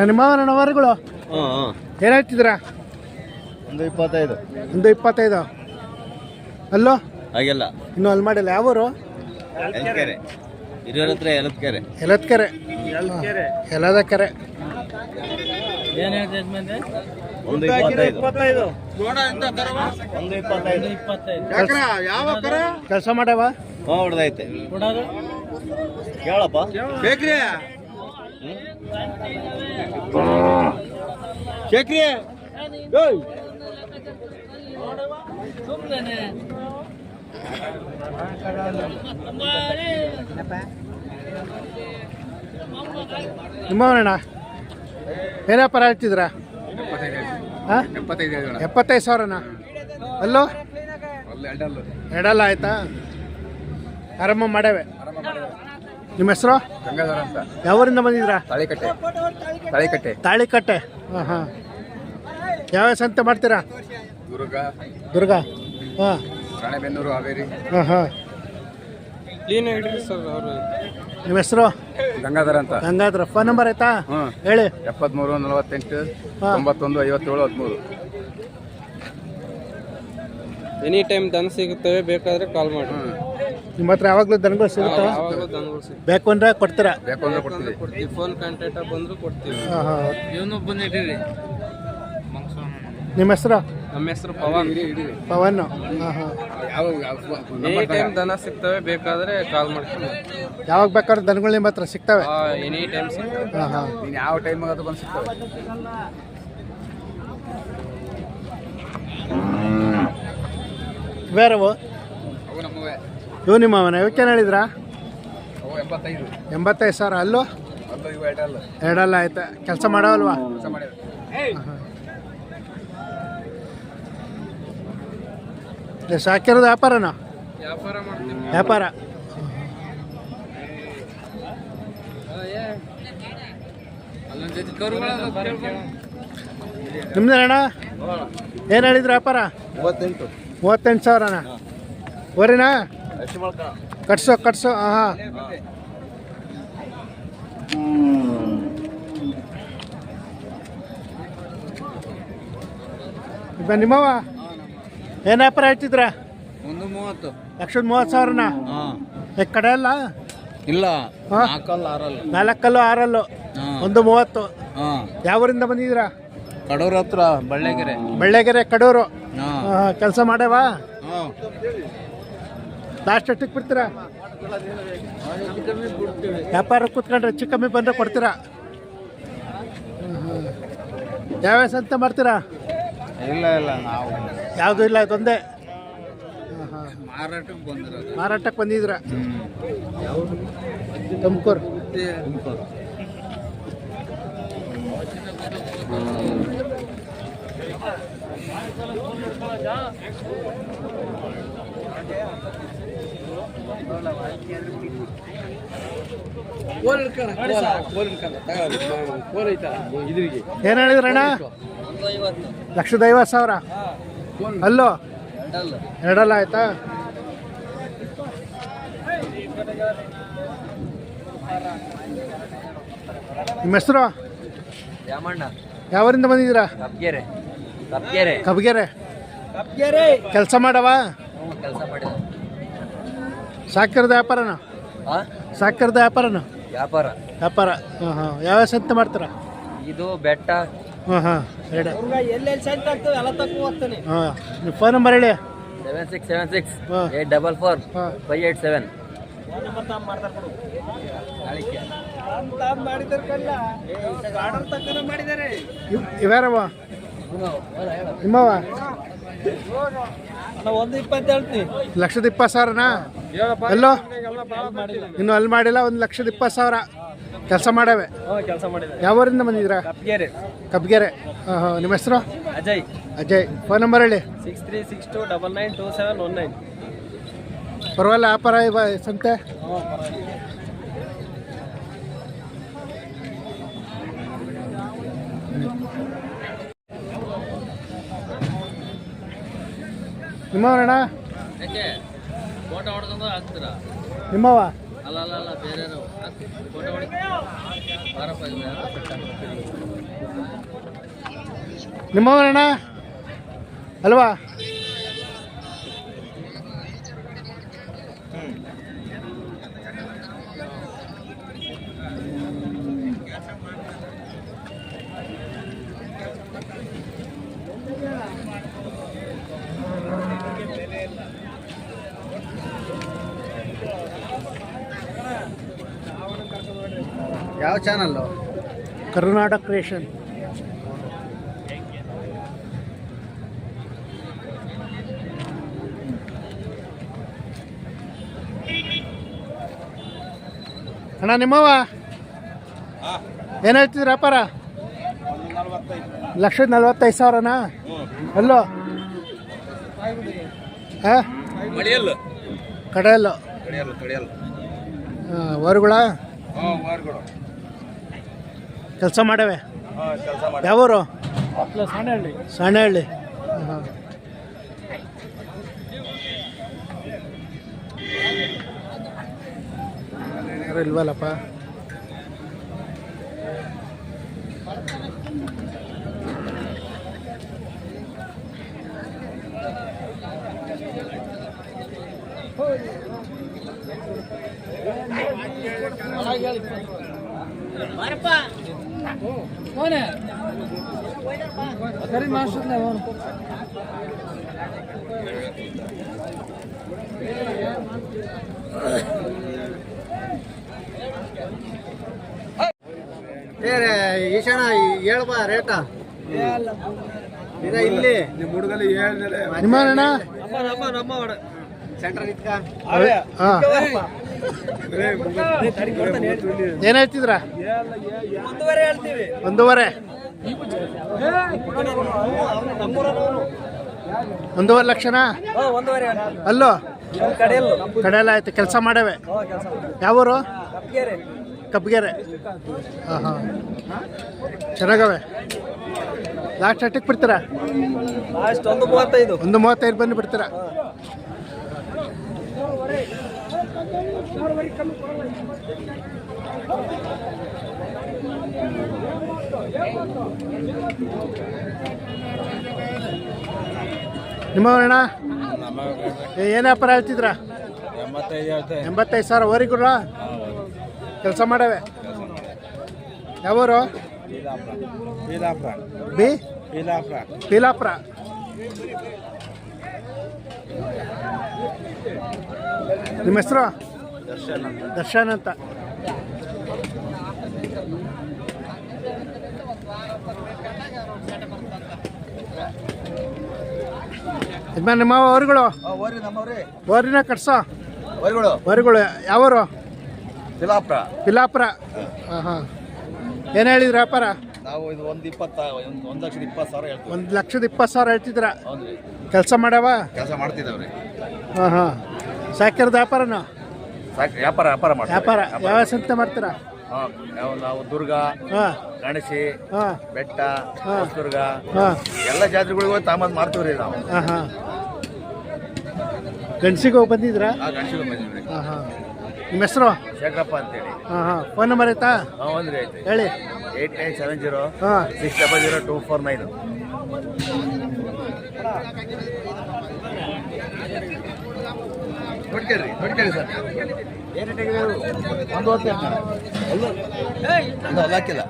ನಿಮ್ಮವರಗಳು ಏನು ಹೇಳ್ತಿದ್ದೀರಾ? 125. 125. ಅಲ್ಲೋ ಹಾಗೆಲ್ಲ ಇನ್ನೂ ಅಲ್ಲಿ ಮಾಡಿಲ್ಲ. ಯಾವೂರು? ಎಲ್ಕೆರೆ. ಹಿರಿಯರ ಹತ್ರ ಎಲತ್ಕೆರೆ. ಎಲತ್ಕೆರೆ. ಎಲದ ಕೆರೆ. ಏನು ಹೇಳ್ತಿದ್ದೆ? 125. ಕೆಲಸ ಮಾಡ್ಯಾವ? ಹೊಡೆದೈತೆ ಕೇಳಪ್ಪ. ಶೇಖ್ರಿ ನಿಮ್ಮವನಣ್ಣ ಏನು ವ್ಯಾಪಾರ ಹೇಳ್ತಿದ್ರ? 75,000. ಅಲ್ಲೋ ಎಡಲ್ಲ ಆಯ್ತಾ? ಆರಾಮ ಮಾಡ್ಯಾವೆ. ನಿಮ್ಮ ಹೆಸರು? ಗಂಗಾಧರ ಅಂತ. ಯಾವೂರಿಂದ ಬಂದಿದ್ರಾ? ತಾಳಿಕಟ್ಟೆ. ಹಾಂ ಹಾಂ. ಯಾವ ಸಂತೆ ಮಾಡ್ತೀರಾ? ದುರ್ಗ. ಹಾಂ. ರಾಣೆಬೆನ್ನೂರು, ಹಾವೇರಿ. ಹಾಂ ಹಾಂ. ನಿಮ್ಮ ಹೆಸರು? ಗಂಗಾಧರ ಅಂತ. ಗಂಗಾಧರ. ಫೋನ್ ನಂಬರ್ ಆಯ್ತಾ? ಹೇಳಿ. 73 48 91 57 13. ಎನಿ ಟೈಮ್ ದನ ಸಿಗುತ್ತವೆ, ಬೇಕಾದ್ರೆ ಕಾಲ್ ಮಾಡಿ. ನಿಮ್ಮ ಹತ್ರ ಯಾವಾಗಲೂ ದನಗಳು ಸಿಗುತ್ತವೆ? ಬೇಕು ಅಂದ್ರೆ ಕೊಡ್ತೀರಾ? ಕೊಡ್ತೀವಿ. ಫೋನ್ ಕಾಂಟ್ಯಾಕ್ಟ್ ಬಂದ್ರು ಕೊಡ್ತೀವಿ. ಹಾಂ ಹಾಂ. ಇವನು ಬಂದಿದ್ದೀರಿ. ನಿಮ್ಮ ಹೆಸರು? ನಮ್ಮ ಹೆಸರು ಪವನ್. ಪವನ್. ಹಾಂ ಹಾಂ. ಎನಿ ಟೈಮ್ ದನ ಸಿಗ್ತವೆ, ಬೇಕಾದ್ರೆ ಕಾಲ್ ಮಾಡ್ಕೊಂಡು. ಯಾವಾಗ ಬೇಕಾದ್ರೆ ದನಗಳು ನಿಮ್ಮ ಹತ್ರ ಸಿಗ್ತವೆ? ಎನಿ ಟೈಮ್ ಸಿಗ್ತವೆ. ಹಾಂ ಹಾಂ. ನೀನು ಯಾವ ಟೈಮ್ ಅದು ಬಂದು ಸಿಗ್ತವೆ. ಬೇರೆವು ಅವು ನಮ್ಮವೇ. ಇವು ನಿಮ್ಮವನ? ಇವಕ್ಕೇನು ಹೇಳಿದ್ರಾ? ಅವು 85. 85,000. ಅಲ್ಲೂ ಅಲ್ಲೂ ಇವು ಎರಡಲ್ಲ. ಎರಡಲ್ಲ ಆಯ್ತಾ? ಕೆಲಸ ಮಾಡವಲ್ವಾ? ಕೆಲಸ ಮಾಡಿದ್ರು. ಸಾಕಿರೋದು ವ್ಯಾಪಾರನ? ವ್ಯಾಪಾರ ಮಾಡ್ತೀವಿ. ವ್ಯಾಪಾರ. ನಿಮ್ದೇನಣ್ಣ? ಏನು ಹೇಳಿದ್ರು ವ್ಯಾಪಾರ? 38,000ನ? ಓರಿನಾ? ಕಟ್ಸೋ. ಹಾಂ. ನಿಮ್ಮವ ಏನು ವ್ಯಾಪಾರ ಹೇಳ್ತಿದ್ರ? 130. 130,000ನ? ಕಡೆ ಅಲ್ಲ? ಇಲ್ಲ, 4 6 130. ಯಾವೂರಿಂದ ಬಂದಿದ್ದೀರಾ? ಕಡೂರ್ ಹತ್ರ ಬಳ್ಳೆಗೆರೆ ಕಡೂರು. ಕೆಲಸ ಮಾಡ್ಯಾವ? ಲಾಸ್ಟ್ ಎಷ್ಟಕ್ಕೆ ಬಿಡ್ತೀರಾ? ವ್ಯಾಪಾರ ಕೂತ್ಕೊಂಡ್ರೆ ಹೆಚ್ಚು ಕಮ್ಮಿ ಬಂದರೆ ಕೊಡ್ತೀರಾ? ಯಾವ್ಯಾವ ಸಂತೆ ಮಾಡ್ತೀರಾ? ಇಲ್ಲ ನಾವು ಯಾವುದೂ ಇಲ್ಲ, ಇದೊಂದೇ. ಮಾರಾಟಕ್ಕೆ ಬಂದಿದ್ದೀರಾ? ತುಮಕೂರು. ಏನು ಹೇಳಿದ್ರಣ್ಣ? 150,000. ಅಲ್ಲೋ ಎರಡಲ್ಲ ಆಯ್ತಾ? ನಿಮ್ಮ ಹೆಸರು? ಯಾವರಿಂದ ಬಂದಿದ್ದೀರಾ? ಕಬ್ಗೆರೆ. ಕೆಲಸ ಮಾಡವ? ಸಾಕಿರದ ವ್ಯಾಪಾರನ? ವ್ಯಾಪಾರ. ಹಾಂ ಹಾಂ. ಯಾವ ಸಂತೆ ಮಾಡ್ತೀರಾ? ಇದು ಬೆಟ್ಟ. ಹಾಂ ಹಾಂ. ಹಾಂ. ನಿಮ್ಮ ಫೋನ್ ನಂಬರ್ ಹೇಳಿ. 7676 844 587. ಇವ್ಯಾರವ? ನಿಮ್ಮವ? 120,000ನ? ಅಲ್ಲೋ ಇನ್ನು ಅಲ್ಲಿ ಮಾಡಿಲ್ಲ. 120,000 ಕೆಲಸ ಮಾಡ್ಯಾವೆ. ಯಾವೂರಿಂದ ಬಂದಿದ್ದೀರಾ? ಕಬ್ಗೆರೆ. ಹಾಂ ಹಾಂ. ನಿಮ್ಮ ಹೆಸರು? ಅಜಯ್. ಫೋನ್ ನಂಬರ್ ಹೇಳಿ. 6362992719. ಪರವಾಗಿಲ್ಲ ವ್ಯಾಪಾರ ಸಂತೆ? ನಿಮ್ಮವನಣ್ಣ? ನಿಮ್ಮವ? ನಿಮ್ಮವರಣ್ಣ ಅಲ್ವಾ? ಯಾವ ಚಾನಲ್ಲು? ಕರ್ನಾಟಕ ಕ್ರಿಯೇಷನ್. ಅಣ್ಣ ನಿಮ್ಮವ ಏನು ಹೇಳ್ತಿದ್ರಿ ವ್ಯಾಪಾರ? 1,45,000ನಾ? ಅಲ್ಲೋ ಹಾಂ ಮಡಿಯಲ್ಲು ಕಡೆಯಲ್ಲೋ ವರುಗಳ ಕೆಲಸ ಮಾಡವೆ. ಯಾವೂರು? ಸಾಣೆಹಳ್ಳಿ. ಹಾಂ ಯಾರು ಇಲ್ವಲ್ಲಪ್ಪ. ಈಶಣ್ಣ ಹೇಳ್ಬಾ ರೇಟ ಇಲ್ಲಿ ನಿಮ್ಮ ಹುಡುಗಲ್ಲಿ ಹೇಳ್ದಲೆ ನಿಮ್ಮಣ್ಣ ಸೆಂಟ್ರ್ ನಿಂತ್ಕ. ಹಾಂ ಏನು ಹೇಳ್ತಿದ್ರ? 1.5. 1.5 ಲಕ್ಷನಾ? ಅಲ್ಲೋ ಕಡೆಯಲ್ಲ ಆಯ್ತು. ಕೆಲಸ ಮಾಡವೆ. ಯಾವೂರು? ಕಬ್ಗೆರೆ. ಹಾಂ ಹಾಂ ಚೆನ್ನಾಗವೆ. ಲಾಸ್ಟ್ ಎಷ್ಟಕ್ಕೆ ಬಿಡ್ತೀರಾ? 1.35 ಬಂದು ಬಿಡ್ತೀರಾ? ನಿಮ್ಮವರಣ್ಣ ಏನು ವ್ಯಾಪಾರ ಹೇಳ್ತಿದ್ರ? 85,000 ವರಿಗುಡ್ರ ಕೆಲಸ ಮಾಡವೆ. ಯಾವೂರು? ಪೀಲಾಪುರ. ನಿಮ್ಮ ಹೆಸರು? ದರ್ಶನ್ ಅಂತ. ಯಜಮಾನ್ ನಿಮ್ಮ ವರುಗಳು? ವರಿನ ಕಟ್ಸೋ ವರುಗಳು. ಯಾವೂರು? ಪಿಲಾಪುರ. ಹಾಂ ಹಾಂ ಏನು ಹೇಳಿದ್ರಿ ವ್ಯಾಪಾರ? ನಾವು ಇದು 1,20,000 ಹೇಳ್ತೀವಿ. 1,20,000 ಹೇಳ್ತಿದ್ರ? ಕೆಲಸ ಮಾಡ್ಯಾವ? ಕೆಲಸ ಮಾಡ್ತಿದ್ದಾವ್ರಿ. ಹಾಂ ಹಾಂ ಸಾಕಿರೋದು ವ್ಯಾಪಾರನ? ವ್ಯಾಪಾರ ಯಾವ ಸಂತೆ ಮಾಡ್ತೀರಾ? ನಾವು ದುರ್ಗ, ಹಾಂ ಗಣೇಶಿ, ಹಾಂ ಬೆಟ್ಟ, ಹಾಂ ದುರ್ಗ ಹಾಂ ಎಲ್ಲ ಜಾತ್ರೆಗಳಿಗೂ ತಾಮಂದು ಮಾಡ್ತೀವಿ ರೀ ನಾವು. ಹಾಂ ಹಾಂ ಗಂಡಸಿಗೆ ಹೋಗಿ ಬಂದಿದ್ರಾ? ಗಣೇಶಿಗೆ ಬಂದಿದ್ವಿ. ಹಾಂ ಹಾಂ ನಿಮ್ಮ ಹೆಸರು? ಶೇಖರಪ್ಪ ಅಂತೇಳಿ. ಹಾಂ ಹಾಂ ಫೋನ್ ನಂಬರ್ ಆಯ್ತಾ? ಒಂದ್ರಿ ಐತೆ. ಹೇಳಿ. 8970 ಹಾಂ 600 249. ನೋಡ್ಕೇಳಿ ಸರ್. ಏನು ಒಂದು ಹೊತ್ತು ಅದು ಅಲ್ಲಾಕಿಲ್ಲ.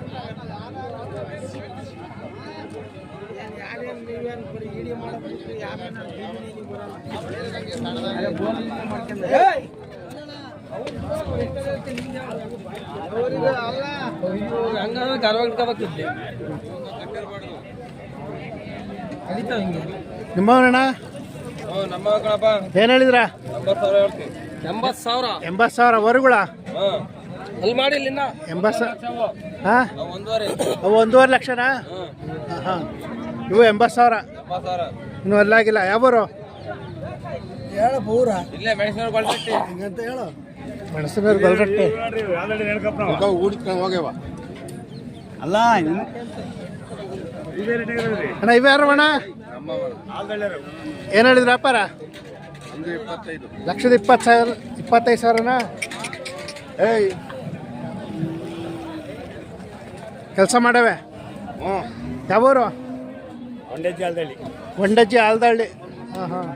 ನಿಮ್ಮವರಣ್ಣ ನಮ್ಮ ಕಣಪ್ಪ ಏನು ಹೇಳಿದ್ರ? 80,000 80,000 ವರುಗಳ? ಅಲ್ಲಿ ಮಾಡಿ 80,000. ಹಾಂ ಅವು 1.5 ಲಕ್ಷನಾ? ಹಾಂ ಹಾಂ ಇವು 80,000 ಇನ್ನೂ ಅಲ್ಲಾಗಿಲ್ಲ. ಯಾವೂರು? ಇಲ್ಲೇ ಮೆಣಸಿನವ್ರು ಗೊಲ್ರಟ್ಟಿ. ಹಿಂಗಂತ ಹೇಳು. ಮೆಣಸಿನವ್ರು ಗೊಲ್ರಟ್ಟಿ. ಊಡಿಕೊಂಡು ಹೋಗ್ಯವ ಅಲ್ಲ ಅಣ್ಣ ಇವು ಯಾರು ಅಣ್ಣ? ಏನು ಹೇಳಿದ್ರು ವ್ಯಾಪಾರ? 1,20,000 25,000ನಾ? ಏಯ್ ಕೆಲಸ ಮಾಡವೆ ಯಾವೂರು? ಒಂಡಜ್ಜಿ ಆಲ್ದಳ್ಳಿ. ಹಾಂ ಹಾಂ.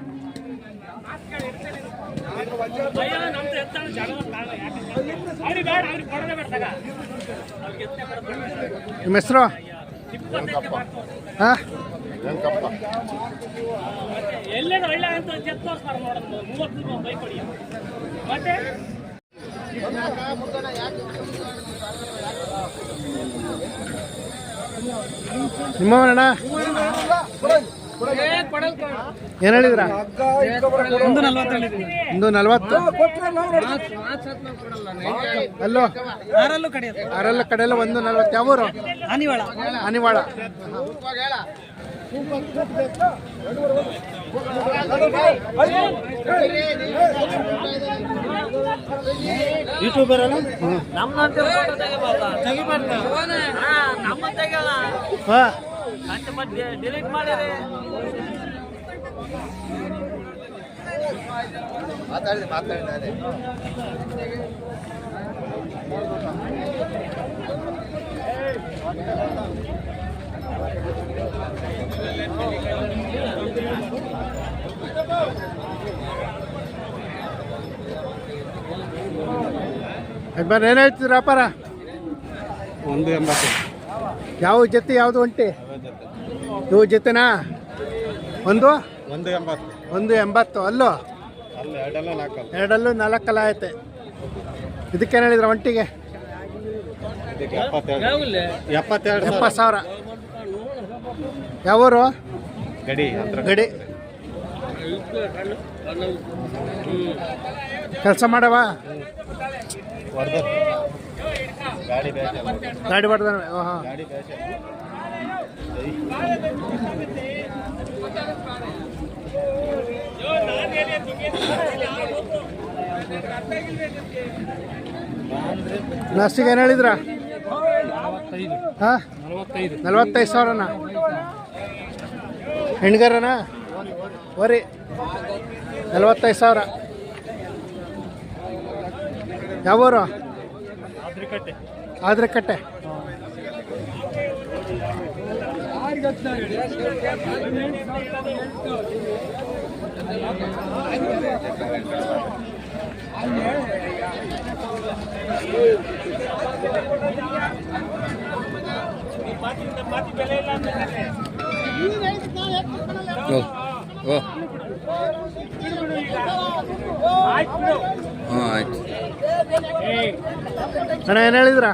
ನಿಮ್ಮ ಹೆಸರು? ಹಾಂ ನಿಮ್ಮವನಣ್ಣ ಏನು ಹೇಳಿದ್ರ? 140. ಅಲ್ಲೋ ಆರಲ್ಲ ಕಡೆಯಲ್ಲ 140. ಯಾವೂರು? ಆನಿವಾಳ. ಯೂಟ್ಯೂಬರ್ ಅಲ್ಲ ಹಾಂ ಡಿಲೀಟ್ ಮಾಡಿರಿ. ಮಾತಾಡಿದೆ ಅಕ್ಬರ್ ಏನು ಹೇಳ್ತಿದ್ರು ವ್ಯಾಪಾರ? 180. ಯಾವ ಜೊತೆ ಯಾವುದು ಒಂಟಿ? ಇವು ಜೊತೆನಾ? 180. ಅಲ್ಲೋ ಎರಡಲ್ಲೂ 4 ಐತೆ. ಇದಕ್ಕೇನು ಹೇಳಿದ್ರ ಒಂಟಿಗೆ? 70,000. ಯಾವೂರು? ಗಡಿ. ಕೆಲಸ ಮಾಡವ? ಗಾಡಿ ಬರ್ದಾನೆ. ಹಾಂ ಲಾಸ್ಟಿಗೆ ಏನು ಹೇಳಿದ್ರ? ಹಾಂ 45,000. ಹೆಣ್ಗರನ ವರಿ 45,000. ಯಾವೂರು? ಆದ್ರಕಟ್ಟೆ. ಅಣ್ಣ ಏನು ಹೇಳಿದ್ರ?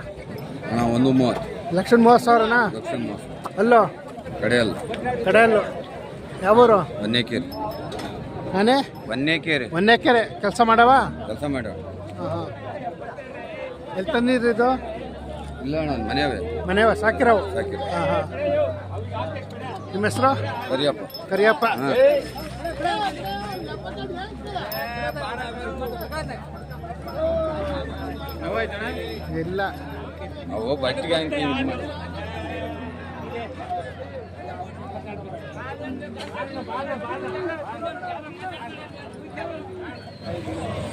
1,30,000. ಅಲ್ಲೋ ಕಡೆಯಲ್ಲು. ಯಾವೂರು? ನಾನೇ ಹೊನ್ನೇಕೆರೆ. ಕೆಲಸ ಮಾಡವ? ಹಾಂ ಹಾಂ. ಎಲ್ಲಿ ತಂದಿದ್ರಿ ಇದು? ಮನೆಯವ ಸಾಕಿರವು? ಹಾಂ ಹಾಂ. ನಿಮ್ಮ ಹೆಸರು? ಕರಿಯಪ್ಪ. ಇಲ್ಲ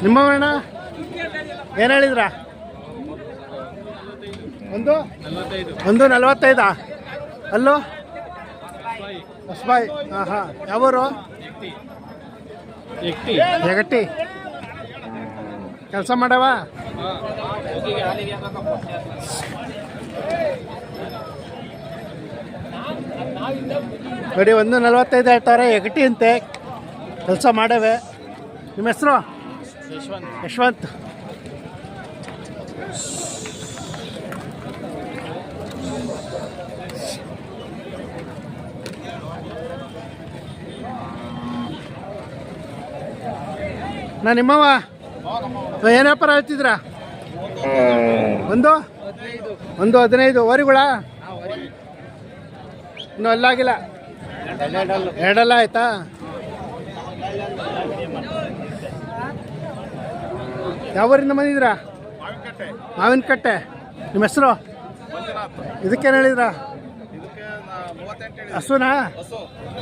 ನಿಮ್ಮವಣ್ಣ ಏನು ಹೇಳಿದ್ರ? 145. ಅಲ್ಲೋ ಹೊಸಬಾಯಿ. ಹಾಂ ಹಾಂ. ಯಾವೂರು? ಯಗಟ್ಟಿ. ಕೆಲಸ ಮಾಡವ? ನೋಡಿ 145 ಹೇಳ್ತಾರೆ. ಯಗಟ್ಟಿ ಅಂತೆ. ಕೆಲಸ ಮಾಡವೆ. ನಿಮ್ಮ ಹೆಸರು? ಯಶವಂತ್. ನಾ ನಿಮ್ಮವ ಏನು ವ್ಯಾಪಾರ ಹೇಳ್ತಿದ್ರ? 115 ವರಿಗಳ ಇನ್ನೂ ಅಲ್ಲಾಗಿಲ್ಲ. ಎರಡಲ್ಲ ಆಯ್ತಾ? ಯಾವೂರಿಂದ ಬಂದಿದ್ರ? ಮಾವಿನಕಟ್ಟೆ. ನಿಮ್ಮ ಹೆಸರು? ಇದಕ್ಕೇನು ಹೇಳಿದ್ರ? ಹಸುನಾ?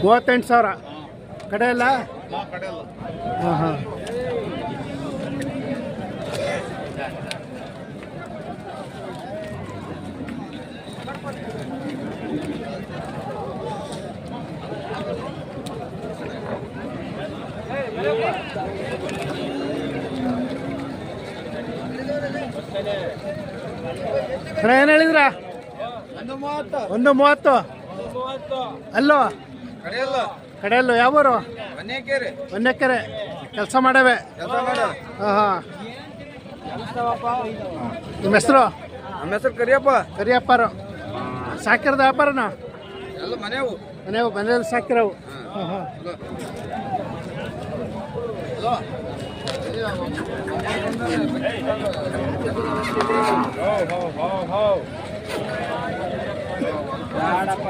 38,000. ಕಡೆಯಲ್ಲ? ಹಾಂ ಹಾಂ. ಅಣ್ಣ ಏನು ಹೇಳಿದ್ರ 1:30 ಅಲ್ಲೋ ಕಡೆಯಲ್ಲೋ ಯಾವೂರು ಹೊನ್ನೆಕೆರೆ ಕೆಲಸ ಮಾಡವೆ ಹಾಂ ಹಾಂ ನಿಮ್ಮ ಹೆಸರು ನಮ್ಮ ಹೆಸರು ಕರಿಯಪ್ಪ. ಕರಿಯಪ್ಪಾರು ಸಾಕಿರೋದು ವ್ಯಾಪಾರನ ಎಲ್ಲ ಮನೆವು. ಮನೇಲಿ ಸಾಕಿರೋವು ಹಾಂ ಹಾಂ ಬೇಡಪ್ಪ